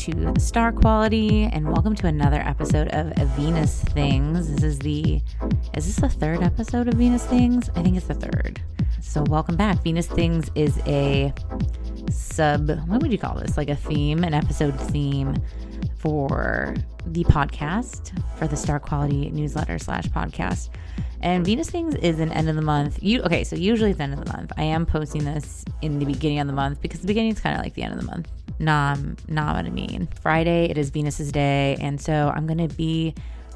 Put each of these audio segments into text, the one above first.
to Star Quality, and welcome to another episode of Venus Things. Is this the third episode of Venus Things? I think it's the third. So welcome back. Venus Things is a what would you call this? Like a theme, an episode theme for the podcast, for the Star Quality newsletter / podcast. And Venus Things is an end of the month. So usually it's the end of the month. I am posting this in the beginning of the month because the beginning is kind of like the end of the month. Not what I mean. Friday, it is Venus's day. And so I'm going to be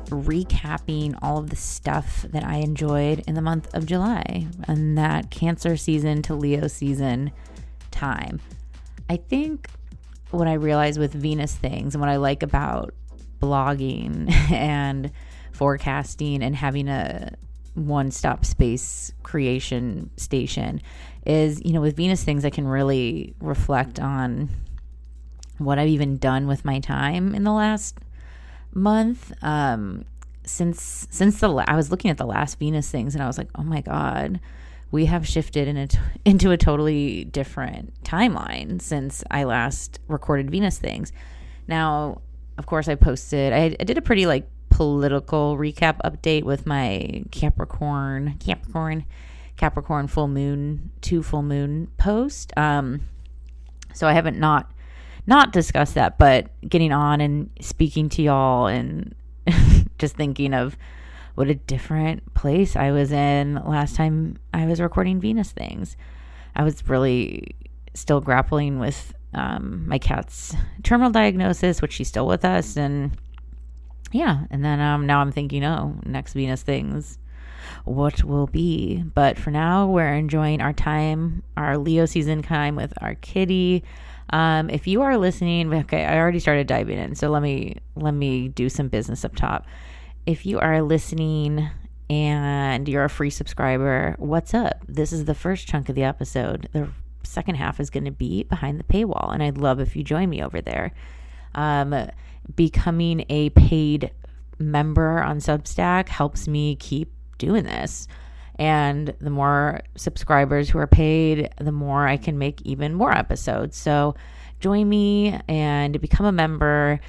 recapping all of the stuff that I enjoyed in the month of July and that Cancer season to Leo season time. I think what I realized with Venus Things and what I like about blogging and forecasting and having a one-stop space creation station is, with Venus Things, I can really reflect on what I've even done with my time in the last month. Since I was looking at the last Venus Things and I was like, oh my God, we have shifted into a totally different timeline since I last recorded Venus Things. Now, of course, I did a pretty political recap update with my Capricorn full moon post. So I haven't not discussed that, but getting on and speaking to y'all and just thinking of what a different place I was in last time I was recording Venus Things. I was really still grappling with my cat's terminal diagnosis, which she's still with us, and then now I'm thinking, next Venus Things, what will be? But for now, we're enjoying our time, our Leo season time with our kitty. If you are listening, okay, I already started diving in, so let me do some business up top. If you are listening and you're a free subscriber, what's up? This is the first chunk of the episode. The second half is going to be behind the paywall, and I'd love if you join me over there. Becoming a paid member on Substack helps me keep doing this. And the more subscribers who are paid, the more I can make even more episodes. So join me and become a member.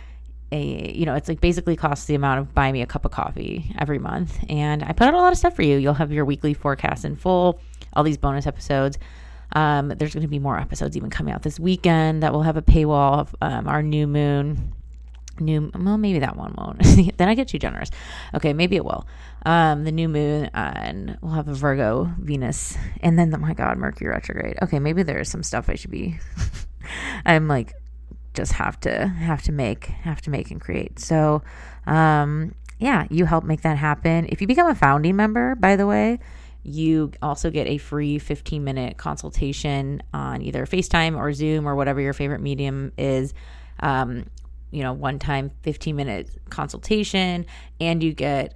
It's basically costs the amount of buy me a cup of coffee every month. And I put out a lot of stuff for you. You'll have your weekly forecast in full, all these bonus episodes. There's going to be more episodes even coming out this weekend that will have a paywall of our new moon. Well, maybe that one won't. Then I get too generous. Okay, maybe it will. The new moon, and we'll have a Virgo, Venus, and then Mercury retrograde. Okay, maybe there is some stuff I should be. I'm just have to make and create. So, you help make that happen. If you become a founding member, by the way, you also get a free 15-minute consultation on either FaceTime or Zoom or whatever your favorite medium is. One-time 15-minute consultation, and you get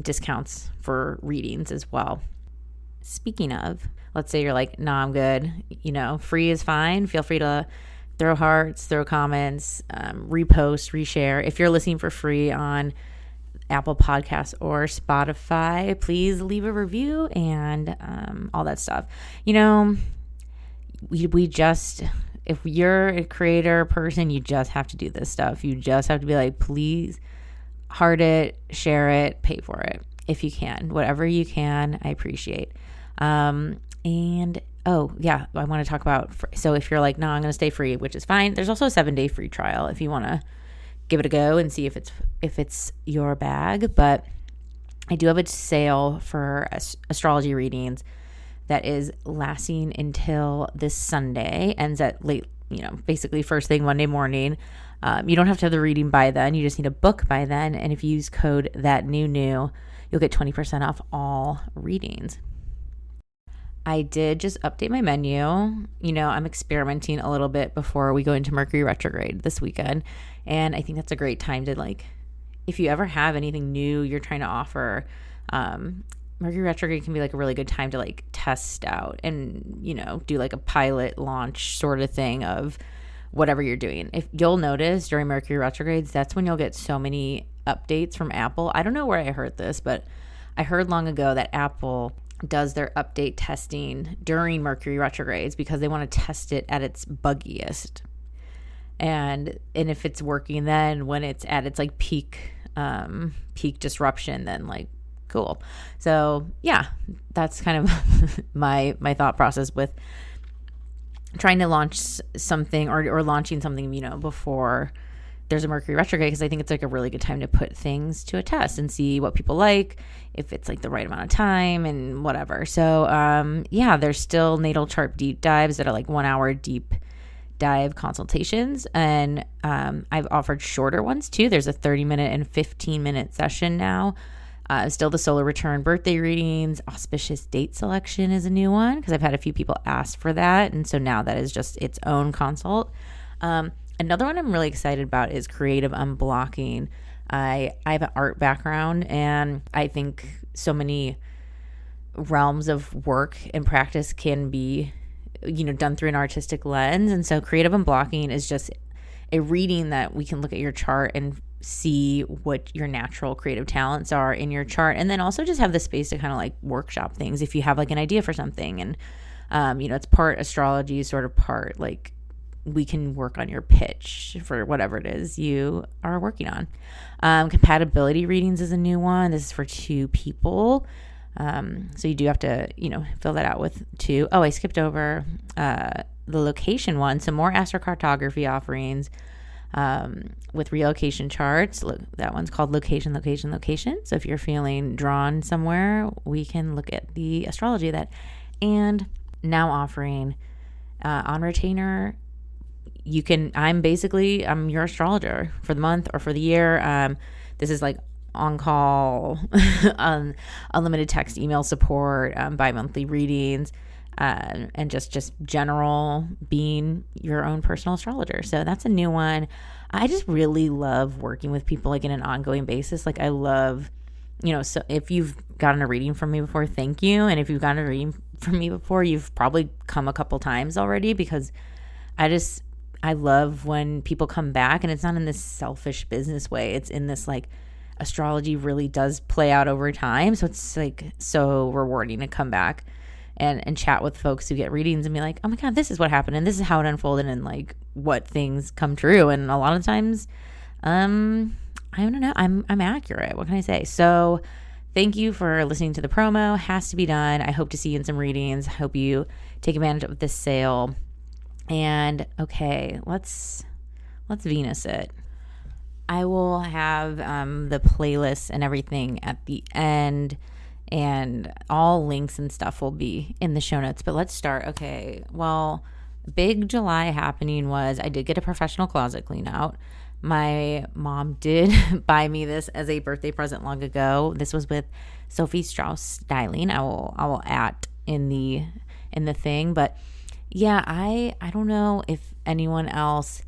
discounts for readings as well. Speaking of, let's say you're like, nah, I'm good. Free is fine. Feel free to throw hearts, throw comments, repost, reshare. If you're listening for free on Apple Podcasts or Spotify, please leave a review and all that stuff. If you're a creator person, you just have to do this stuff. You just have to be like, please heart it, share it, pay for it if you can. Whatever you can, I appreciate. I want to talk about, so if you're like, no, I'm going to stay free, which is fine. There's also a 7-day free trial if you want to give it a go and see if it's your bag. But I do have a sale for astrology readings that is lasting until this Sunday, ends at late, basically first thing Monday morning. You don't have to have the reading by then. You just need a book by then. And if you use code THATNEW, you'll get 20% off all readings. I did just update my menu. I'm experimenting a little bit before we go into Mercury retrograde this weekend. And I think that's a great time to if you ever have anything new you're trying to offer, Mercury retrograde can be a really good time to test out and, do a pilot launch sort of thing of whatever you're doing. If you'll notice during Mercury retrogrades, that's when you'll get so many updates from Apple. I don't know where I heard this, but I heard long ago that Apple does their update testing during Mercury retrogrades because they want to test it at its buggiest. And if it's working, then when it's at its like peak disruption, then like cool. So yeah, that's kind of my thought process with trying to launch something or launching something, before there's a Mercury retrograde, because I think it's like a really good time to put things to a test and see what people like, if it's like the right amount of time and whatever. So yeah, there's still natal chart deep dives that are like 1 hour deep dive consultations, and I've offered shorter ones too. There's a 30-minute and 15-minute session now. Still the solar return birthday readings. Auspicious date selection is a new one, because I've had a few people ask for that, and so now that is just its own consult. Another one I'm really excited about is creative unblocking. I have an art background, and I think so many realms of work and practice can be done through an artistic lens. And so creative unblocking is just a reading that we can look at your chart and see what your natural creative talents are in your chart, and then also just have the space to kind of like workshop things if you have like an idea for something. And it's part astrology, sort of part like we can work on your pitch for whatever it is you are working on. Compatibility readings is a new one. This is for 2 people. So you do have to, fill that out with 2. Oh, I skipped over the location one. Some more astrocartography offerings with relocation charts. Look, that one's called location. So if you're feeling drawn somewhere, we can look at the astrology of that. And now offering on retainer, I'm your astrologer for the month or for the year. This is like on-call, unlimited text, email support, bi-monthly readings, and just general being your own personal astrologer. So that's a new one. I just really love working with people like in an ongoing basis. Like I love, so if you've gotten a reading from me before, thank you. And if you've gotten a reading from me before, you've probably come a couple times already, because I love when people come back, and it's not in this selfish business way. It's in this like astrology really does play out over time. So it's like so rewarding to come back and chat with folks who get readings and be like, oh my God, this is what happened, and this is how it unfolded, and like what things come true. And a lot of times, I don't know, I'm accurate. What can I say? So thank you for listening to the promo. Has to be done. I hope to see you in some readings. I hope you take advantage of this sale. And okay, let's Venus it. I will have the playlist and everything at the end, and all links and stuff will be in the show notes. But let's start. Okay, well, big July happening was I did get a professional closet clean out. My mom did buy me this as a birthday present long ago. This was with Sophie Strauss Styling. I will add in the thing. But yeah, I don't know if anyone else.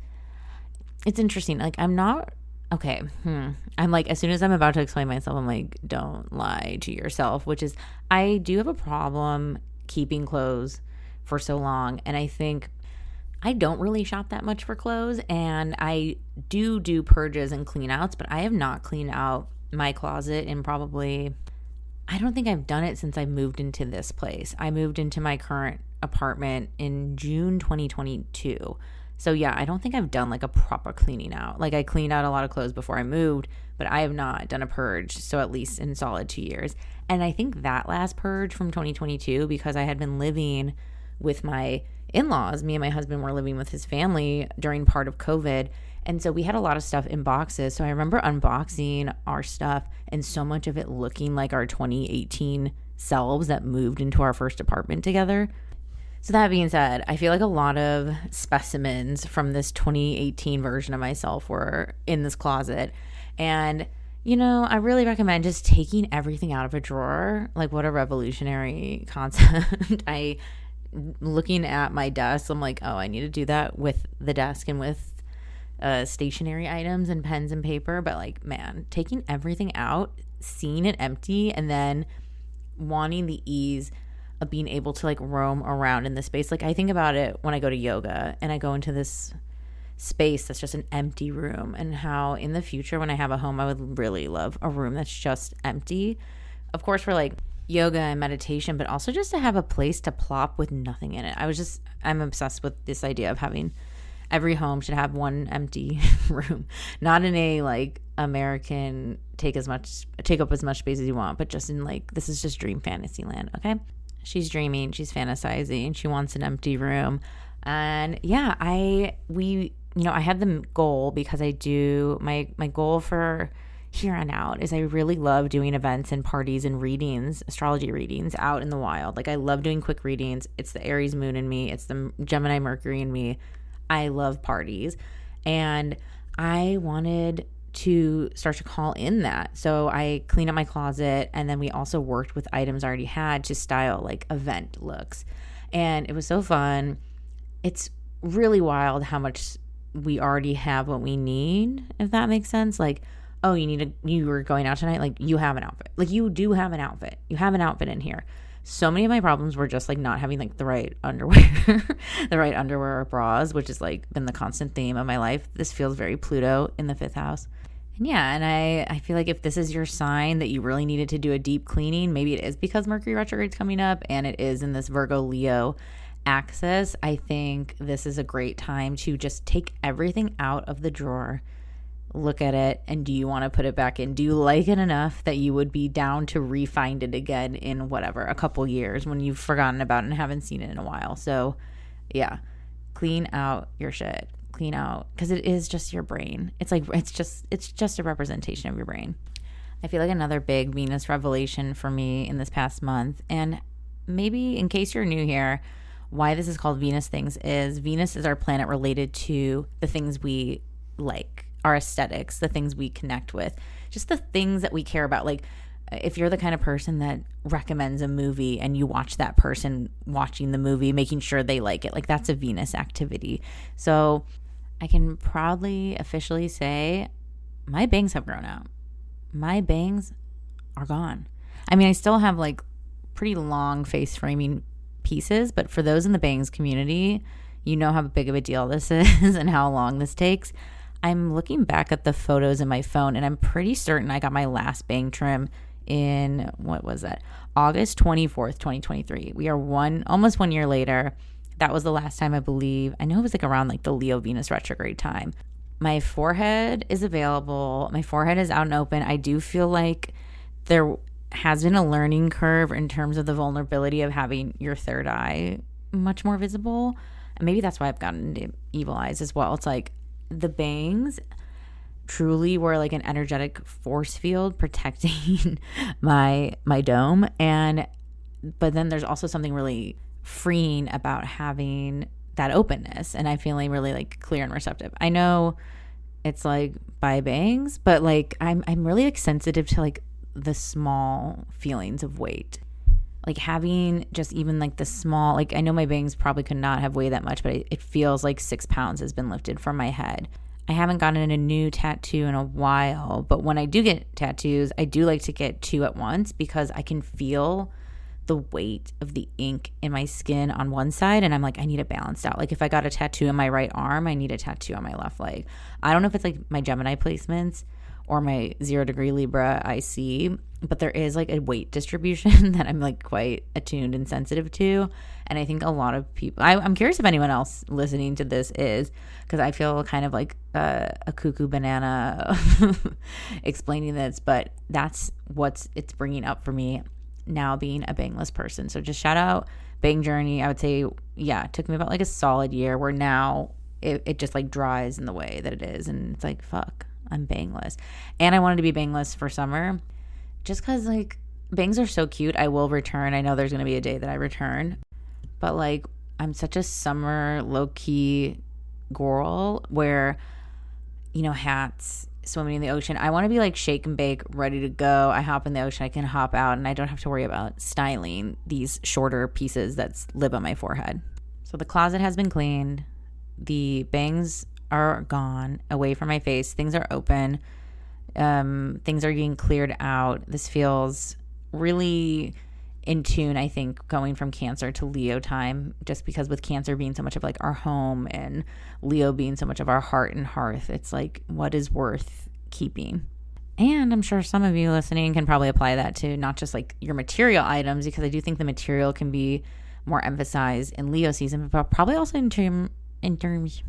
It's interesting. Like I'm not. Okay. I'm like, as soon as I'm about to explain myself, I'm like, don't lie to yourself, which is, I do have a problem keeping clothes for so long. And I think I don't really shop that much for clothes, and I do purges and clean outs, but I have not cleaned out my closet in probably, I don't think I've done it since I moved into this place. I moved into my current apartment in June 2022. So yeah, I don't think I've done like a proper cleaning out. Like I cleaned out a lot of clothes before I moved, but I have not done a purge. So at least in solid 2 years. And I think that last purge from 2022, because I had been living with my in-laws, me and my husband were living with his family during part of COVID. And so we had a lot of stuff in boxes. So I remember unboxing our stuff and so much of it looking like our 2018 selves that moved into our first apartment together. So that being said, I feel like a lot of specimens from this 2018 version of myself were in this closet. And, I really recommend just taking everything out of a drawer. Like, what a revolutionary concept. Looking at my desk, I'm like, oh, I need to do that with the desk and with stationary items and pens and paper. But like, man, taking everything out, seeing it empty, and then wanting the ease of being able to like roam around in this space. Like I think about it when I go to yoga and I go into this space that's just an empty room, and how in the future when I have a home, I would really love a room that's just empty. Of course, for like yoga and meditation, but also just to have a place to plop with nothing in it. I'm obsessed with this idea of having Every home should have one empty room, not in a like American take up as much space as you want, but just in like, this is just dream fantasy land. Okay. She's dreaming, she's fantasizing, she wants an empty room. And yeah, I had the goal, because I do my goal for here on out is I really love doing events and parties and readings, astrology readings out in the wild. Like I love doing quick readings. It's the Aries moon in me. It's the Gemini Mercury in me. I love parties. And I wanted to start to call in that. So I cleaned up my closet, and then we also worked with items I already had to style like event looks. And it was so fun. It's really wild how much we already have what we need, if that makes sense. Like, oh, you were going out tonight, like you have an outfit. Like you do have an outfit. You have an outfit in here. So many of my problems were just like not having like the right underwear, the right underwear or bras, which has like been the constant theme of my life. This feels very Pluto in the 5th house. And yeah, and I feel like if this is your sign that you really needed to do a deep cleaning, maybe it is because Mercury retrograde's coming up and it is in this Virgo Leo axis. I think this is a great time to just take everything out of the drawer, look at it, and do you want to put it back in? Do you like it enough that you would be down to re-find it again in whatever, a couple years when you've forgotten about it and haven't seen it in a while? So yeah, clean out your shit. Clean out, because it is just your brain. It's like it's just a representation of your brain. I feel like another big Venus revelation for me in this past month, and maybe in case you're new here, why this is called Venus Things is Venus is our planet related to the things we like, our aesthetics, the things we connect with, just the things that we care about. Like if you're the kind of person that recommends a movie and you watch that person watching the movie, making sure they like it, like that's a Venus activity. So I can proudly officially say my bangs have grown out. My bangs are gone. I mean, I still have like pretty long face framing pieces, but for those in the bangs community, you know how big of a deal this is and how long this takes. I'm looking back at the photos in my phone, and I'm pretty certain I got my last bang trim in, what was that? August 24th, 2023. We are almost 1 year later. That was the last time, I believe. I know it was like around like the Leo Venus retrograde time. My forehead is available. My forehead is out and open. I do feel like there has been a learning curve in terms of the vulnerability of having your third eye much more visible. And maybe that's why I've gotten into evil eyes as well. It's like the bangs truly were like an energetic force field protecting my dome. But then there's also something really freeing about having that openness, and I'm feeling really like clear and receptive. I know it's like by bangs, but like I'm really like sensitive to like the small feelings of weight, like having just even like the small, like I know my bangs probably could not have weighed that much, but it feels like 6 pounds has been lifted from my head. I haven't gotten a new tattoo in a while, but when I do get tattoos, I do like to get 2 at once because I can feel the weight of the ink in my skin on one side, and I'm like, I need it balanced out. Like if I got a tattoo on my right arm, I need a tattoo on my left leg. I don't know if it's like my Gemini placements or my 0 degree Libra IC, but there is like a weight distribution that I'm like quite attuned and sensitive to. And I think a lot of people, I'm curious if anyone else listening to this is, because I feel kind of like a cuckoo banana explaining this, but that's it's bringing up for me now being a bangless person. So just shout out bang journey. I would say, yeah, it took me about like a solid year where now it just like dries in the way that it is. And it's like, fuck, I'm bangless. And I wanted to be bangless for summer just because like bangs are so cute. I will return. I know there's going to be a day that I return, but like I'm such a summer low-key girl where, you know, hats, swimming in the ocean. I want to be like shake and bake, ready to go. I hop in the ocean, I can hop out, and I don't have to worry about styling these shorter pieces that live on my forehead. So the closet has been cleaned. The bangs are gone away from my face. Things are open. Things are getting cleared out. This feels really in tune, I think, going from Cancer to Leo time, just because with Cancer being so much of like our home and Leo being so much of our heart and hearth, it's like what is worth keeping. And I'm sure some of you listening can probably apply that to not just like your material items, because I do think the material can be more emphasized in Leo season, but probably also in terms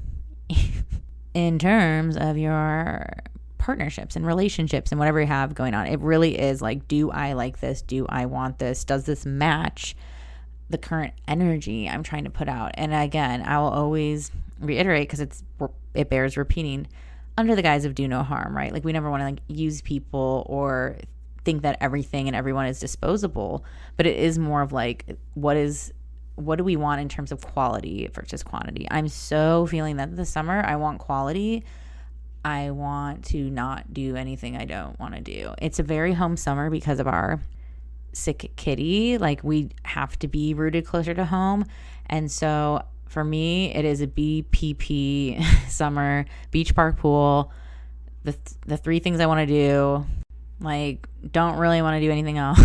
in terms of your partnerships and relationships and whatever you have going on. It really is like, do I like this? Do I want this? Does this match the current energy I'm trying to put out? And again, I will always reiterate, because it bears repeating, under the guise of do no harm, right? Like, we never want to like use people or think that everything and everyone is disposable, but it is more of like, what do we want in terms of quality versus quantity? I'm so feeling that this summer I want quality. I want to not do anything I don't want to do. It's a very home summer because of our sick kitty. Like, we have to be rooted closer to home. And so for me, it is a BPP summer, beach park pool. The three things I want to do, like, don't really want to do anything else.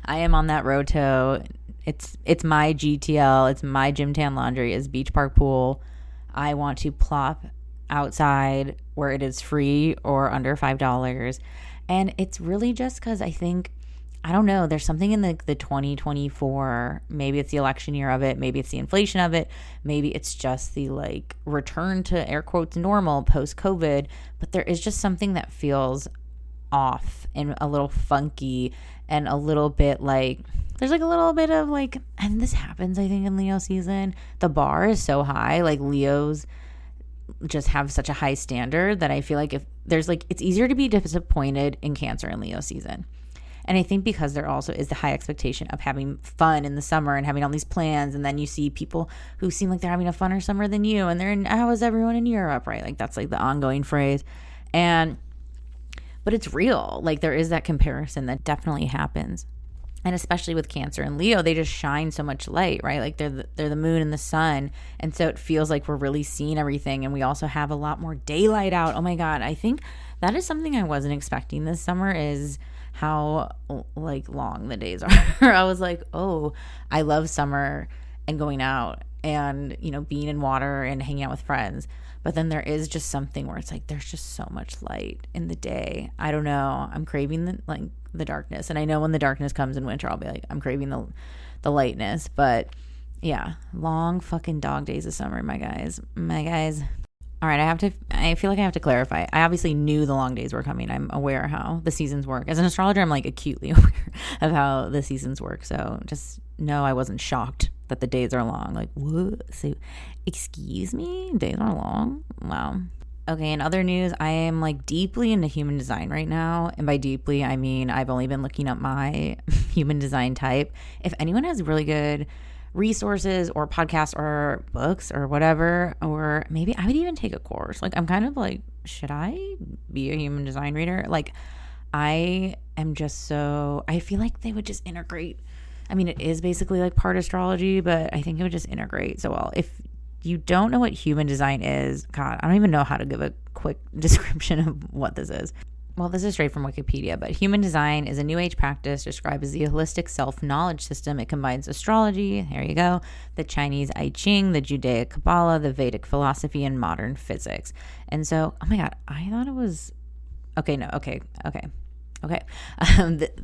I am on that roto. It's my GTL. It's my gym tan laundry is beach park pool. I want to plop outside where it is free or under $5. And it's really just because I think, I don't know, there's something in the 2024, maybe it's the election year of it, maybe it's the inflation of it, maybe it's just the like return to air quotes normal post COVID, but there is just something that feels off and a little funky and a little bit like, there's like a little bit of like, and this happens I think in Leo season, the bar is so high, like Leos just have such a high standard that I feel like if there's like, it's easier to be disappointed in Cancer and Leo season. And I think because there also is the high expectation of having fun in the summer and having all these plans, and then you see people who seem like they're having a funner summer than you, and they're in, how is everyone in Europe, right? Like, that's like the ongoing phrase. But it's real. Like, there is that comparison that definitely happens. And especially with Cancer and Leo, they just shine so much light, right? Like, they're the moon and the sun. And so it feels like we're really seeing everything. And we also have a lot more daylight out. Oh my God. I think that is something I wasn't expecting this summer, is how like long the days are. I was like, oh, I love summer and going out and, you know, being in water and hanging out with friends. But then there is just something where it's like, there's just so much light in the day. I don't know. I'm craving the darkness. And I know when the darkness comes in winter, I'll be like, I'm craving the lightness. But yeah, long fucking dog days of summer, my guys. All right, I feel like I have to clarify. I obviously knew the long days were coming. I'm aware how the seasons work. As an astrologer, I'm like acutely aware of how the seasons work. So just know I wasn't shocked that the days are long. Like, what? So, excuse me? Days are long? Wow. Okay, in other news, I am like deeply into human design right now. And by deeply, I mean I've only been looking up my human design type. If anyone has really good resources or podcasts or books or whatever, or maybe I would even take a course. Like, I'm kind of like, should I be a human design reader? Like, I am just so, I feel like they would just integrate. I mean, it is basically like part astrology, but I think it would just integrate so well. If you don't know what human design is, God, I don't even know how to give a quick description of what this is. Well, this is straight from Wikipedia, but human design is a new age practice described as the holistic self-knowledge system. It combines astrology, there you go, the Chinese I Ching, the Judaic Kabbalah, the Vedic philosophy, and modern physics. And so, oh my God, I thought it was, okay.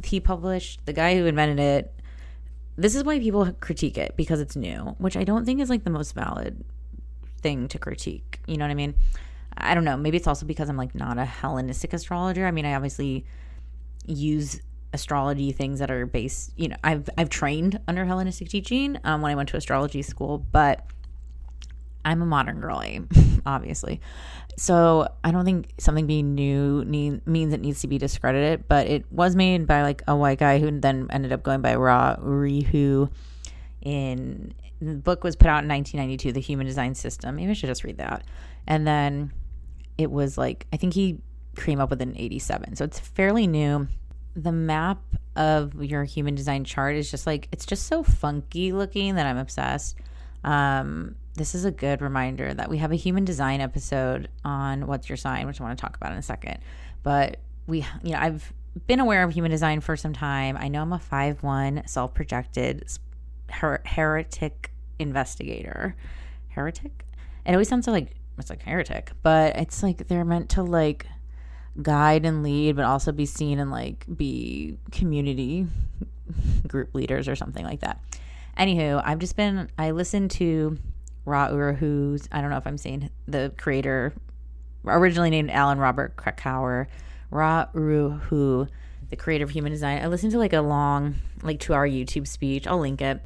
He published, the guy who invented it, this is why people critique it, because it's new, which I don't think is like the most valid thing to critique. You know what I mean? I don't know. Maybe it's also because I'm like not a Hellenistic astrologer. I mean, I obviously use astrology things that are based, you know, I've trained under Hellenistic teaching when I went to astrology school, but I'm a modern girly, obviously. So I don't think something being new means it needs to be discredited, but it was made by like a white guy who then ended up going by Ra Urihu. The book was put out in 1992, The Human Design System. Maybe I should just read that. And then it was like, I think he came up with it in 87. So it's fairly new. The map of your human design chart is just like, it's just so funky looking that I'm obsessed. This is a good reminder that we have a human design episode on What's Your Sign, which I want to talk about in a second. But I've been aware of human design for some time. I know I'm a 5/1 self-projected heretic investigator. Heretic? It always sounds like it's like heretic, but it's like they're meant to like guide and lead, but also be seen and like be community group leaders or something like that. Anywho, I listened to Ra Urahu's, I don't know if I'm saying the creator, originally named Alan Robert Krakauer, Ra Urahu, the creator of human design. I listened to like a long, like 2-hour YouTube speech. I'll link it.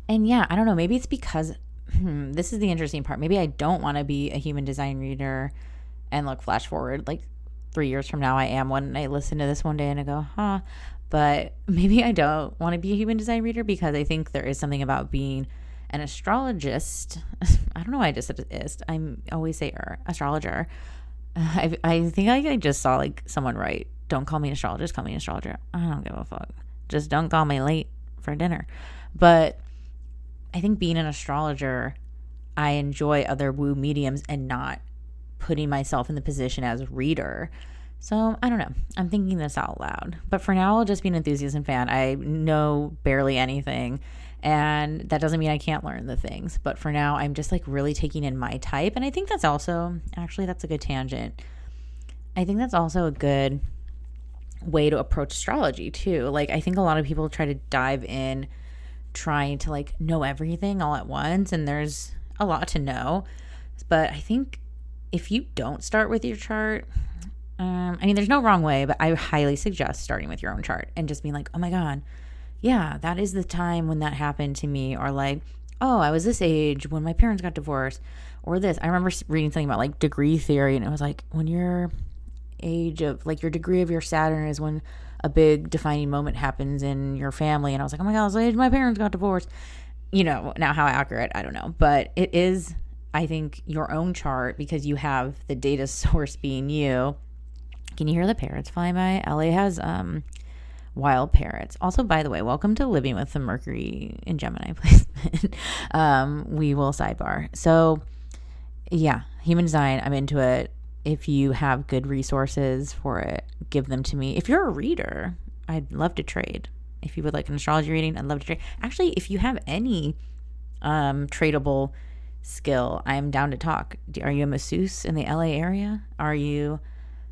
And yeah, I don't know. Maybe it's because this is the interesting part. Maybe I don't want to be a human design reader and look flash forward like 3 years from now I am when I listen to this one day and I go, huh. But maybe I don't want to be a human design reader because I think there is something about being an astrologist. I don't know why I just said ist. I always say astrologer. I think I just saw like someone write, don't call me an astrologist, call me an astrologer. I don't give a fuck. Just don't call me late for dinner. But I think being an astrologer, I enjoy other woo mediums and not putting myself in the position as a reader. So I don't know. I'm thinking this out loud. But for now, I'll just be an enthusiast fan. I know barely anything. And that doesn't mean I can't learn the things. But for now, I'm just like really taking in my type. And I think that's also, actually, that's a good tangent. I think that's also a good way to approach astrology too. Like I think a lot of people try to dive in trying to like know everything all at once. And there's a lot to know. But I think if you don't start with your chart, I mean, there's no wrong way, but I highly suggest starting with your own chart and just being like, oh my God, yeah, that is the time when that happened to me. Or like, oh, I was this age when my parents got divorced, or this. I remember reading something about like degree theory, and it was like when your age of like your degree of your Saturn is when a big defining moment happens in your family. And I was like, oh my God, I was the age my parents got divorced. You know, now how accurate, I don't know. But it is, I think, your own chart because you have the data source being you. Can you hear the parrots flying by? LA has wild parrots. Also, by the way, welcome to living with the Mercury in Gemini placement. We will sidebar. So yeah, human design, I'm into it. If you have good resources for it, give them to me. If you're a reader, I'd love to trade. If you would like an astrology reading, I'd love to trade. Actually, if you have any tradable skill, I'm down to talk. Are you a masseuse in the LA area? Are you,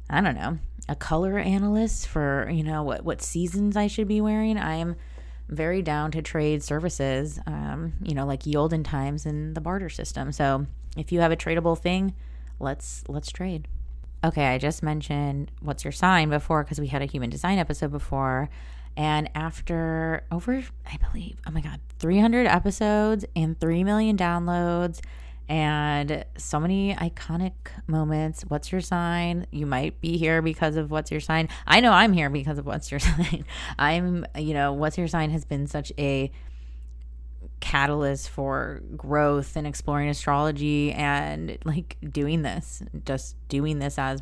I don't know, a color analyst for, you know, what seasons I should be wearing? I'm very down to trade services, you know, like ye olden times in the barter system. So if you have a tradable thing, let's trade. Okay, I just mentioned what's your sign before because we had a human design episode before. And after over, I believe, oh my God, 300 episodes and 3 million downloads and so many iconic moments. What's your sign? You might be here because of what's your sign. I know I'm here because of what's your sign. What's your sign has been such a catalyst for growth and exploring astrology and like doing this as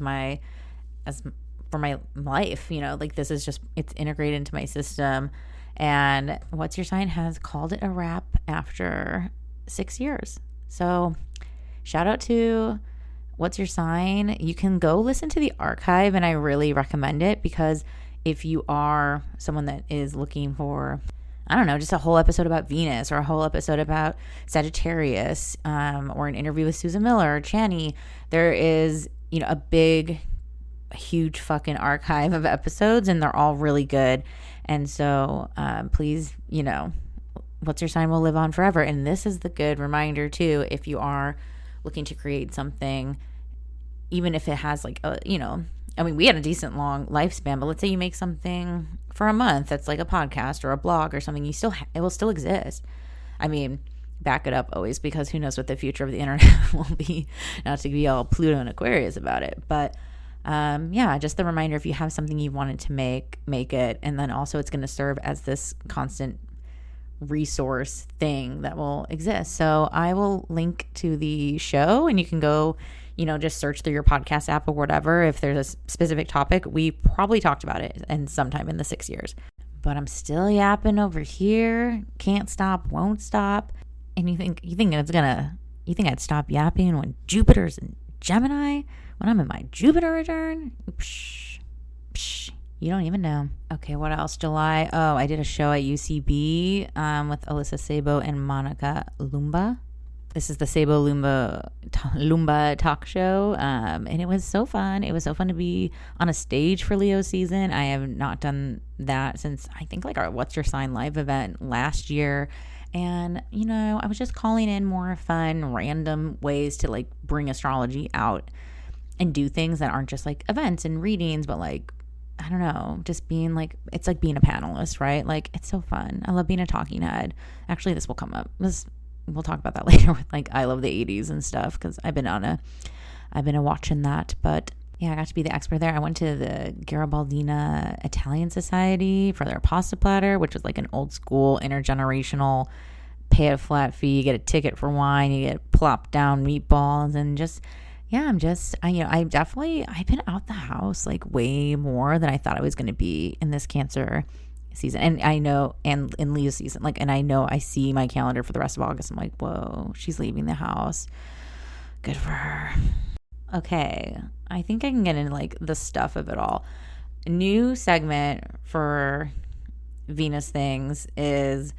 for my life, you know, like this is just, it's integrated into my system. And what's your sign has called it a wrap after 6 years. So shout out to what's your sign. You can go listen to the archive and I really recommend it because if you are someone that is looking for, I don't know, just a whole episode about Venus or a whole episode about Sagittarius, or an interview with Susan Miller or Chani, there is, you know, a huge fucking archive of episodes and they're all really good. And so please, you know, what's your sign will live on forever. And this is the good reminder too, if you are looking to create something, even if it has like a, you know, I mean, we had a decent long lifespan, but let's say you make something for a month that's like a podcast or a blog or something, it will still exist. I mean, back it up always because who knows what the future of the internet will be, not to be all Pluto and Aquarius about it. But yeah, just the reminder, if you have something you wanted to make it. And then also it's going to serve as this constant resource thing that will exist. So I will link to the show and you can go, you know, just search through your podcast app or whatever. If there's a specific topic, we probably talked about it and sometime in the 6 years. But I'm still yapping over here. Can't stop, won't stop. And you think I'd stop yapping when Jupiter's in Gemini? When I'm in my Jupiter return? Psh, psh, you don't even know. Okay, what else? July. Oh, I did a show at UCB with Alyssa Sabo and Monica Lumba. This is the Sabo Lumba talk show. And it was so fun. It was so fun to be on a stage for Leo season. I have not done that since I think like our What's Your Sign live event last year. And, you know, I was just calling in more fun, random ways to like bring astrology out and do things that aren't just like events and readings, but like, I don't know, just being like, it's like being a panelist, right? Like, it's so fun. I love being a talking head. Actually, this will come up. We'll talk about that later with like, I love the 80s and stuff, because I've been watching that. But yeah, I got to be the expert there. I went to the Garibaldina Italian Society for their pasta platter, which was like an old school intergenerational, pay a flat fee, you get a ticket for wine, you get plopped down meatballs, and just, yeah, I've been out the house like way more than I thought I was going to be in this Cancer season. And I know, and in Leo season, like, and I know I see my calendar for the rest of August. I'm like, whoa, she's leaving the house. Good for her. Okay, I think I can get into like the stuff of it all. New segment for Venus things is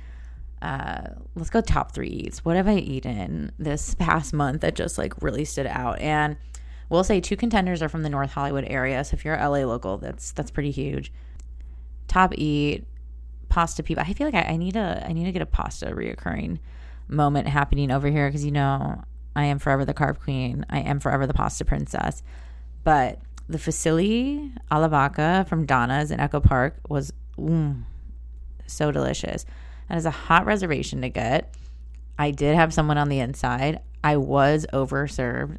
let's go top 3 eats. What have I eaten this past month that just like really stood out? And we'll say 2 contenders are from the North Hollywood area. So if you're a LA local, that's pretty huge. Top eat, pasta people. I feel like I need to get a pasta reoccurring moment happening over here, because you know I am forever the carb queen. I am forever the pasta princess. But the fusilli alla vodka from Donna's in Echo Park was so delicious. That is a hot reservation to get. I did have someone on the inside. I was overserved.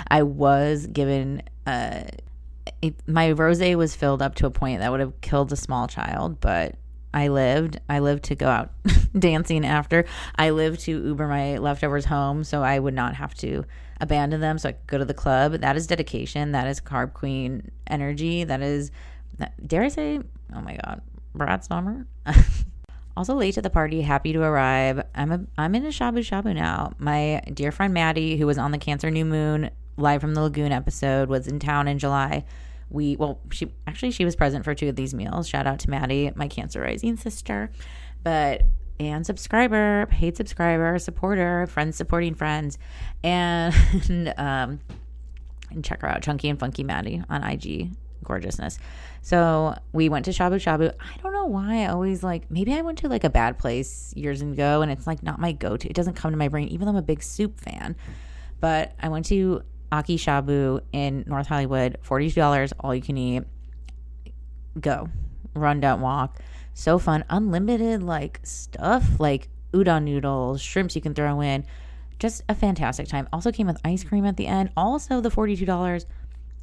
I was given my rosé was filled up to a point that would have killed a small child, but I lived to go out dancing after. I lived to Uber my leftovers home so I would not have to abandon them, so I could go to the club. That is dedication. That is carb queen energy. That is, dare I say, oh my God, Brad Stommer. Also late to the party, happy to arrive. I'm in a shabu shabu now. My dear friend Maddie, who was on the Cancer New Moon Live from the Lagoon episode, was in town in July. She was present for 2 of these meals. Shout out to Maddie, my Cancer rising sister, and subscriber, paid subscriber, supporter, friends supporting friends, and check her out, Chunky and Funky Maddie on IG. Gorgeousness. So we went to shabu shabu. I don't know why I always maybe I went to like a bad place years ago and it's like not my go-to. It doesn't come to my brain, even though I'm a big soup fan. But I went to Aki Shabu in North Hollywood, $42, all you can eat. Go. Run, don't walk. So fun. Unlimited stuff like udon noodles, shrimps you can throw in. Just a fantastic time. Also came with ice cream at the end. Also, the $42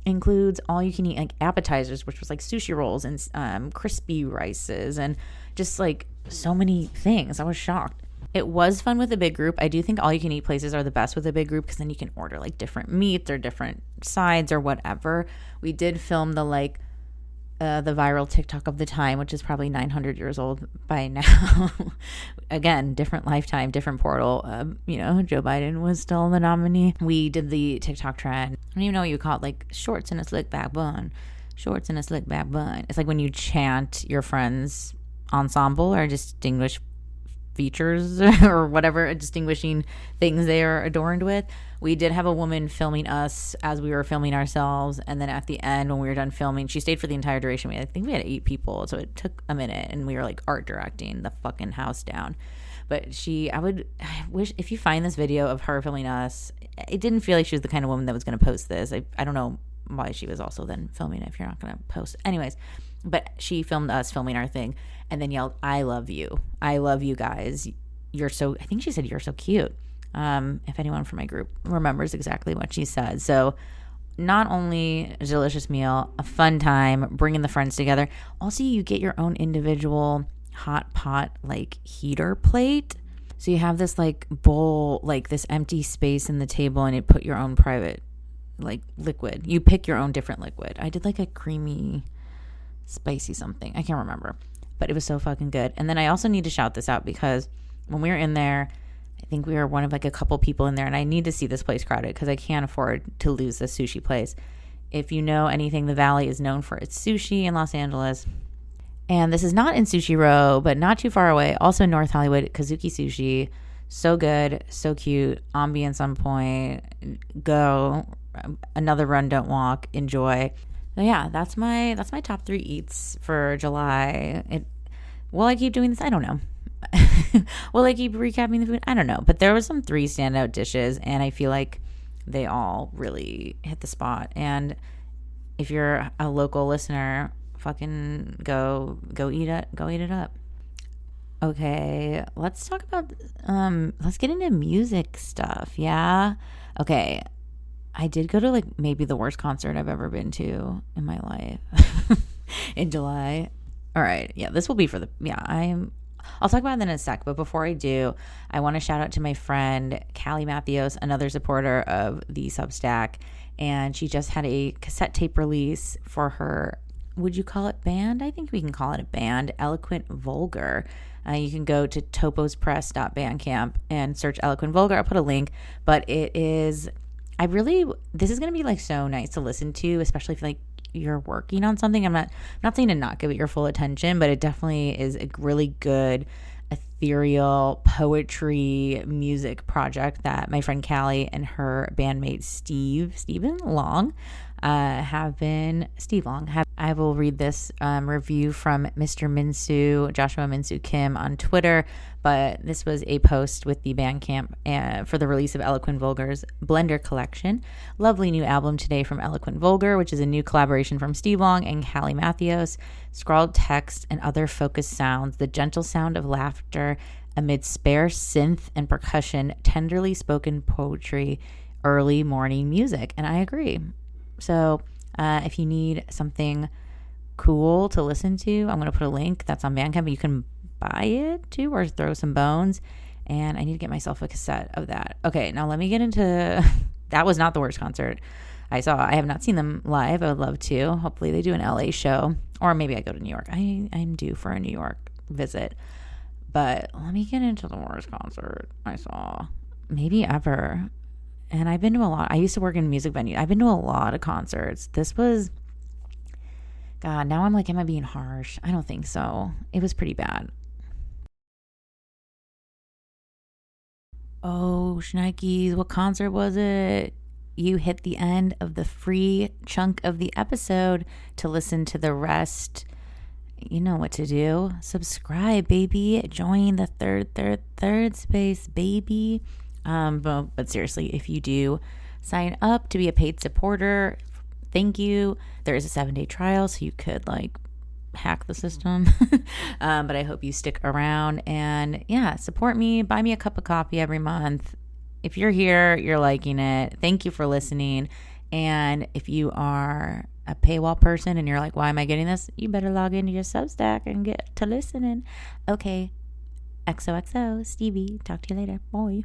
includes all you can eat appetizers, which was sushi rolls and crispy rices and just so many things. I was shocked. It was fun with a big group. I do think all you can eat places are the best with a big group because then you can order different meats or different sides or whatever. We did film the viral TikTok of the time, which is probably 900 years old by now. Again, different lifetime, different portal. Joe Biden was still the nominee. We did the TikTok trend. I don't even know what you call it, shorts and a slick back bun. Shorts and a slick back bun. It's like when you chant your friend's ensemble or distinguish features or whatever distinguishing things they are adorned with. We did have a woman filming us as we were filming ourselves, and then at the end when we were done filming, she stayed for the entire duration. I think we had 8 people, so it took a minute, and we were art directing the fucking house down. But I wish if you find this video of her filming us, it didn't feel like she was the kind of woman that was going to post this. I don't know why she was also then filming it if you're not going to post. Anyways, but she filmed us filming our thing and then yelled, "I love you. I love you guys. I think she said, you're so cute." If anyone from my group remembers exactly what she said. So not only a delicious meal, a fun time, bringing the friends together. Also, you get your own individual hot pot, heater plate. So you have this bowl, this empty space in the table, and you put your own private liquid. You pick your own different liquid. I did a creamy, spicy something. I can't remember, but it was so fucking good. And then I also need to shout this out because when we were in there, I think we were one of a couple people in there, and I need to see this place crowded because I can't afford to lose this sushi place. If you know anything, the Valley is known for its sushi in Los Angeles. And this is not in Sushi Row, but not too far away. Also in North Hollywood, Kazuki Sushi. So good, so cute, ambience on point. Go. Another run, don't walk. Enjoy. So yeah, that's my top 3 eats for July. Will I keep doing this? I don't know. Will I keep recapping the food? I don't know. But there was some 3 standout dishes, and I feel like they all really hit the spot. And if you're a local listener, fucking go eat it. Go eat it up. Okay, let's talk about let's get into music stuff. Yeah. Okay. I did go to like maybe the worst concert I've ever been to in my life in July. All right. Yeah, this will be for the I'll talk about that in a sec, but before I do, I want to shout out to my friend Callie Matthews, another supporter of the Substack, and she just had a cassette tape release for her, would you call it band? I think we can call it a band, Eloquent Vulgar. You can go to topospress.bandcamp and search Eloquent Vulgar. I'll put a link, but this is going to be like so nice to listen to, especially if like you're working on something. I'm not saying to not give it your full attention, but it definitely is a really good ethereal poetry music project that my friend Callie and her bandmate Stephen Long I will read this review from Mr. Minsu, Joshua Minsu Kim on Twitter, but this was a post with the Bandcamp for the release of Eloquent Vulgar's Blender collection. Lovely new album today from Eloquent Vulgar, which is a new collaboration from Steve Long and Callie Matthews. Scrawled text and other focused sounds, the gentle sound of laughter amid sparse synth and percussion, tenderly spoken poetry, early morning music. And I agree. So if you need something cool to listen to, I'm going to put a link that's on Bandcamp. You can buy it too or throw some bones. And I need to get myself a cassette of that. Okay, now let me get into... That was not the worst concert I saw. I have not seen them live. I would love to. Hopefully they do an LA show. Or maybe I go to New York. I'm due for a New York visit. But let me get into the worst concert I saw. Maybe ever. And I've been to a lot. I used to work in a music venue. I've been to a lot of concerts. This was, God, now I'm like, am I being harsh? I don't think so. It was pretty bad. Oh, Schnikes, what concert was it? You hit the end of the free chunk of the episode to listen to the rest. You know what to do. Subscribe, baby. Join the third space, baby. But seriously, if you do sign up to be a paid supporter, thank you. There is a 7-day trial, so you could like hack the system. But I hope you stick around and support me. Buy me a cup of coffee every month. If you're here, you're liking it. Thank you for listening. And if you are a paywall person and you're like, why am I getting this? You better log into your Substack and get to listening. Okay. XOXO, Stevie. Talk to you later. Bye.